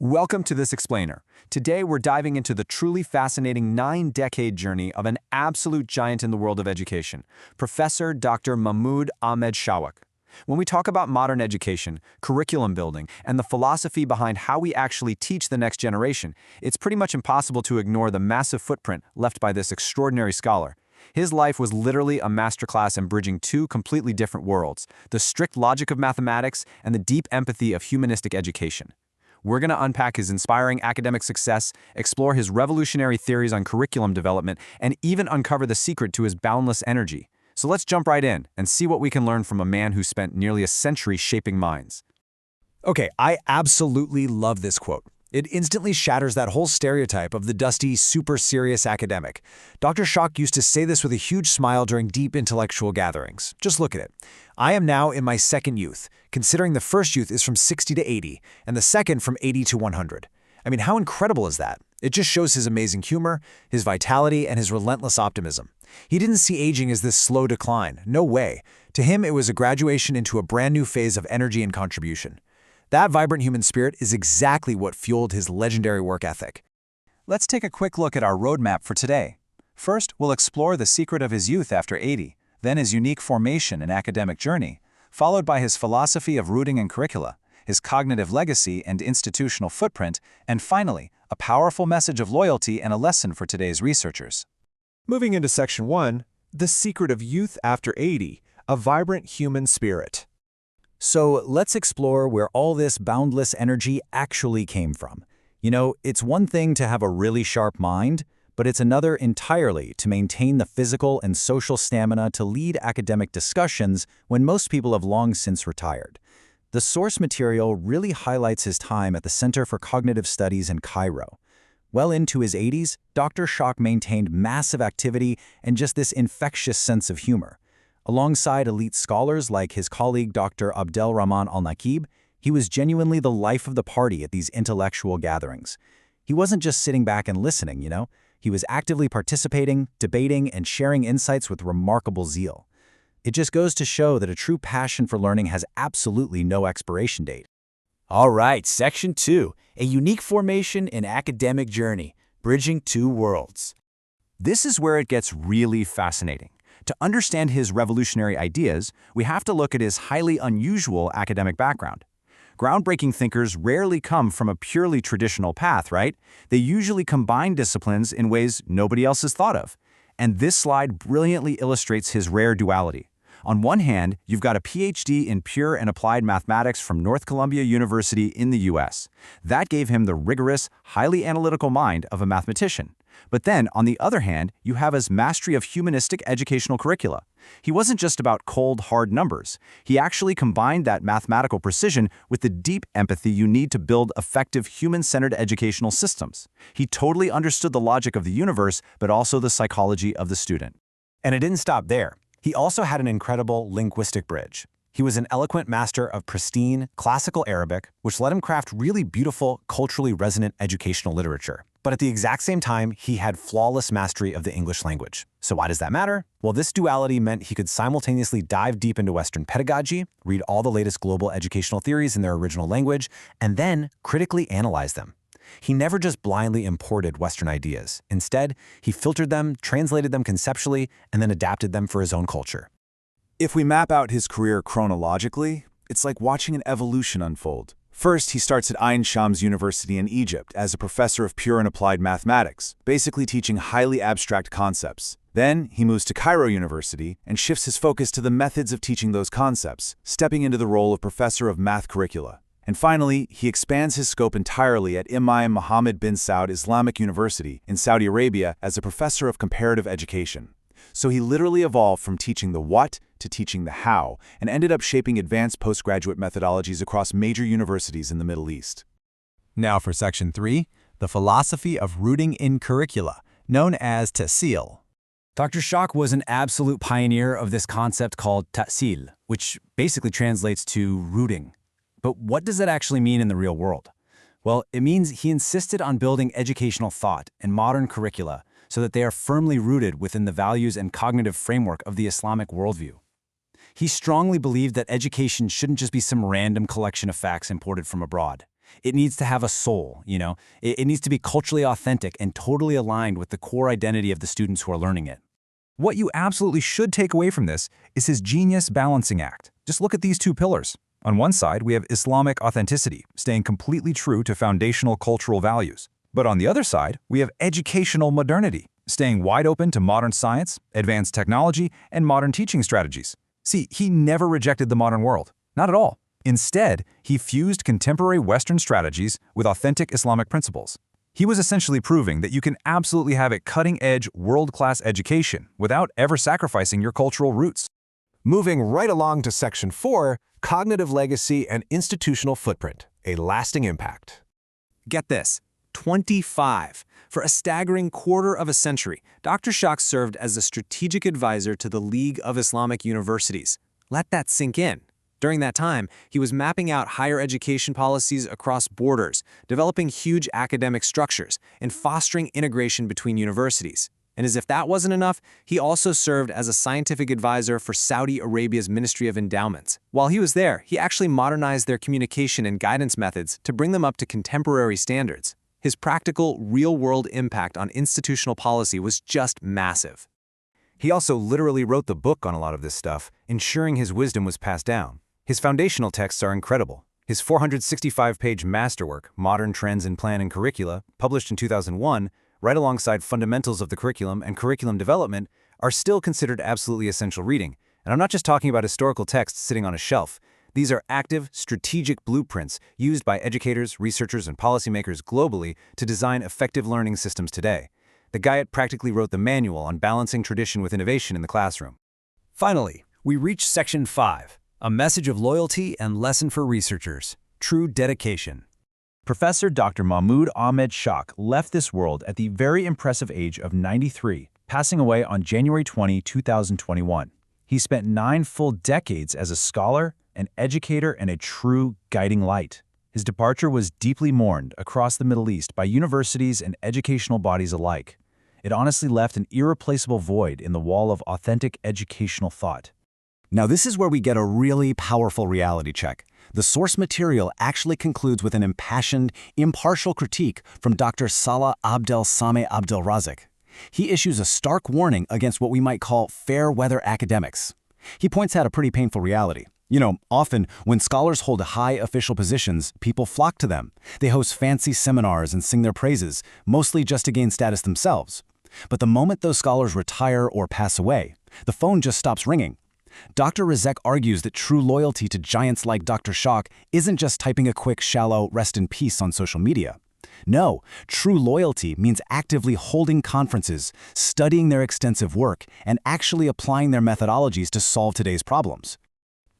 Welcome to this explainer. Today we're diving into the truly fascinating 9-decade journey of an absolute giant in the world of education, Professor Dr. Mahmoud Ahmed Shawq. When we talk about modern education, curriculum building, and the philosophy behind how we actually teach the next generation, it's pretty much impossible to ignore the massive footprint left by this extraordinary scholar. His life was literally a masterclass in bridging two completely different worlds, the strict logic of mathematics and the deep empathy of humanistic education. We're going to unpack his inspiring academic success, explore his revolutionary theories on curriculum development, and even uncover the secret to his boundless energy. So let's jump right in and see what we can learn from a man who spent nearly a century shaping minds. Okay, I absolutely love this quote. It instantly shatters that whole stereotype of the dusty, super serious academic. Dr. Shawq used to say this with a huge smile during deep intellectual gatherings. Just look at it. I am now in my second youth, considering the first youth is from 60 to 80, and the second from 80 to 100. I mean, how incredible is that? It just shows his amazing humor, his vitality, and his relentless optimism. He didn't see aging as this slow decline. No way. To him, it was a graduation into a brand new phase of energy and contribution. That vibrant human spirit is exactly what fueled his legendary work ethic. Let's take a quick look at our roadmap for today. First, we'll explore the secret of his youth after 80, then his unique formation and academic journey, followed by his philosophy of rooting and curricula, his cognitive legacy and institutional footprint, and finally, a powerful message of loyalty and a lesson for today's researchers. Moving into Section 1, The Secret of Youth After 80, a Vibrant Human Spirit. So let's explore where all this boundless energy actually came from. You know, it's one thing to have a really sharp mind, but it's another entirely to maintain the physical and social stamina to lead academic discussions when most people have long since retired. The source material really highlights his time at the Center for Cognitive Studies in Cairo. Well into his 80s, Dr. Shawq maintained massive activity and just this infectious sense of humor. Alongside elite scholars like his colleague Dr. Abdel Rahman Al-Nakib, he was genuinely the life of the party at these intellectual gatherings. He wasn't just sitting back and listening, you know. He was actively participating, debating, and sharing insights with remarkable zeal. It just goes to show that a true passion for learning has absolutely no expiration date. All right, Section 2, a unique formation in academic journey, bridging two worlds. This is where it gets really fascinating. To understand his revolutionary ideas, we have to look at his highly unusual academic background. Groundbreaking thinkers rarely come from a purely traditional path, right? They usually combine disciplines in ways nobody else has thought of. And this slide brilliantly illustrates his rare duality. On one hand, you've got a PhD in pure and applied mathematics from North Columbia University in the US. That gave him the rigorous, highly analytical mind of a mathematician. But then, on the other hand, you have his mastery of humanistic educational curricula. He wasn't just about cold, hard numbers. He actually combined that mathematical precision with the deep empathy you need to build effective human-centered educational systems. He totally understood the logic of the universe, but also the psychology of the student. And it didn't stop there. He also had an incredible linguistic bridge. He was an eloquent master of pristine, classical Arabic, which let him craft really beautiful, culturally resonant educational literature. But at the exact same time, he had flawless mastery of the English language. So why does that matter? Well, this duality meant he could simultaneously dive deep into Western pedagogy, read all the latest global educational theories in their original language, and then critically analyze them. He never just blindly imported Western ideas. Instead, he filtered them, translated them conceptually, and then adapted them for his own culture. If we map out his career chronologically, it's like watching an evolution unfold. First, he starts at Ain Shams University in Egypt as a professor of pure and applied mathematics, basically teaching highly abstract concepts. Then, he moves to Cairo University and shifts his focus to the methods of teaching those concepts, stepping into the role of professor of math curricula. And finally, he expands his scope entirely at Imam Mohammed bin Saud Islamic University in Saudi Arabia as a professor of comparative education. So he literally evolved from teaching the what to teaching the how, and ended up shaping advanced postgraduate methodologies across major universities in the Middle East. Now for Section 3, the philosophy of rooting in curricula, known as ta'sil. Dr. Shawq was an absolute pioneer of this concept called ta'sil, which basically translates to rooting. But what does that actually mean in the real world? Well, it means he insisted on building educational thought and modern curricula so that they are firmly rooted within the values and cognitive framework of the Islamic worldview. He strongly believed that education shouldn't just be some random collection of facts imported from abroad. It needs to have a soul, you know? It needs to be culturally authentic and totally aligned with the core identity of the students who are learning it. What you absolutely should take away from this is his genius balancing act. Just look at these two pillars. On one side, we have Islamic authenticity, staying completely true to foundational cultural values. But on the other side, we have educational modernity, staying wide open to modern science, advanced technology, and modern teaching strategies. See, he never rejected the modern world. Not at all. Instead, he fused contemporary Western strategies with authentic Islamic principles. He was essentially proving that you can absolutely have a cutting-edge, world-class education without ever sacrificing your cultural roots. Moving right along to Section 4, Cognitive Legacy and Institutional Footprint, a Lasting Impact. Get this, 25. For a staggering quarter of a century, Dr. Shawq served as a strategic advisor to the League of Islamic Universities. Let that sink in. During that time, he was mapping out higher education policies across borders, developing huge academic structures, and fostering integration between universities. And as if that wasn't enough, he also served as a scientific advisor for Saudi Arabia's Ministry of Endowments. While he was there, he actually modernized their communication and guidance methods to bring them up to contemporary standards. His practical, real-world impact on institutional policy was just massive. He also literally wrote the book on a lot of this stuff, ensuring his wisdom was passed down. His foundational texts are incredible. His 465-page masterwork, Modern Trends in Plan and Curricula, published in 2001, right alongside Fundamentals of the Curriculum and Curriculum Development, are still considered absolutely essential reading. And I'm not just talking about historical texts sitting on a shelf. These are active, strategic blueprints used by educators, researchers, and policymakers globally to design effective learning systems today. The guy practically wrote the manual on balancing tradition with innovation in the classroom. Finally, we reach Section 5, a message of loyalty and lesson for researchers, true dedication. Professor Dr. Mahmoud Ahmed Shawq left this world at the very impressive age of 93, passing away on January 20, 2021. He spent 9 full decades as a scholar, an educator, and a true guiding light. His departure was deeply mourned across the Middle East by universities and educational bodies alike. It honestly left an irreplaceable void in the wall of authentic educational thought. Now this is where we get a really powerful reality check. The source material actually concludes with an impassioned, impartial critique from Dr. Salah Abdel Sameh Abdel Razak. He issues a stark warning against what we might call fair-weather academics. He points out a pretty painful reality. You know, often when scholars hold high official positions, people flock to them. They host fancy seminars and sing their praises, mostly just to gain status themselves. But the moment those scholars retire or pass away, the phone just stops ringing. Dr. Razak argues that true loyalty to giants like Dr. Shawq isn't just typing a quick, shallow "rest in peace" on social media. No, true loyalty means actively holding conferences, studying their extensive work, and actually applying their methodologies to solve today's problems.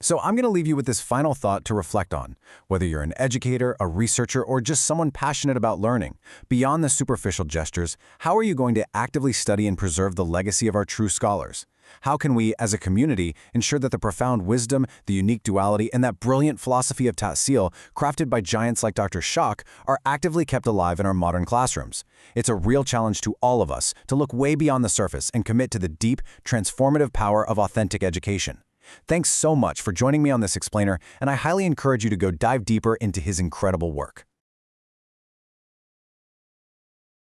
So I'm going to leave you with this final thought to reflect on. Whether you're an educator, a researcher, or just someone passionate about learning, beyond the superficial gestures, how are you going to actively study and preserve the legacy of our true scholars? How can we, as a community, ensure that the profound wisdom, the unique duality, and that brilliant philosophy of ta'sil, crafted by giants like Dr. Shawq, are actively kept alive in our modern classrooms? It's a real challenge to all of us to look way beyond the surface and commit to the deep, transformative power of authentic education. Thanks so much for joining me on this explainer, and I highly encourage you to go dive deeper into his incredible work.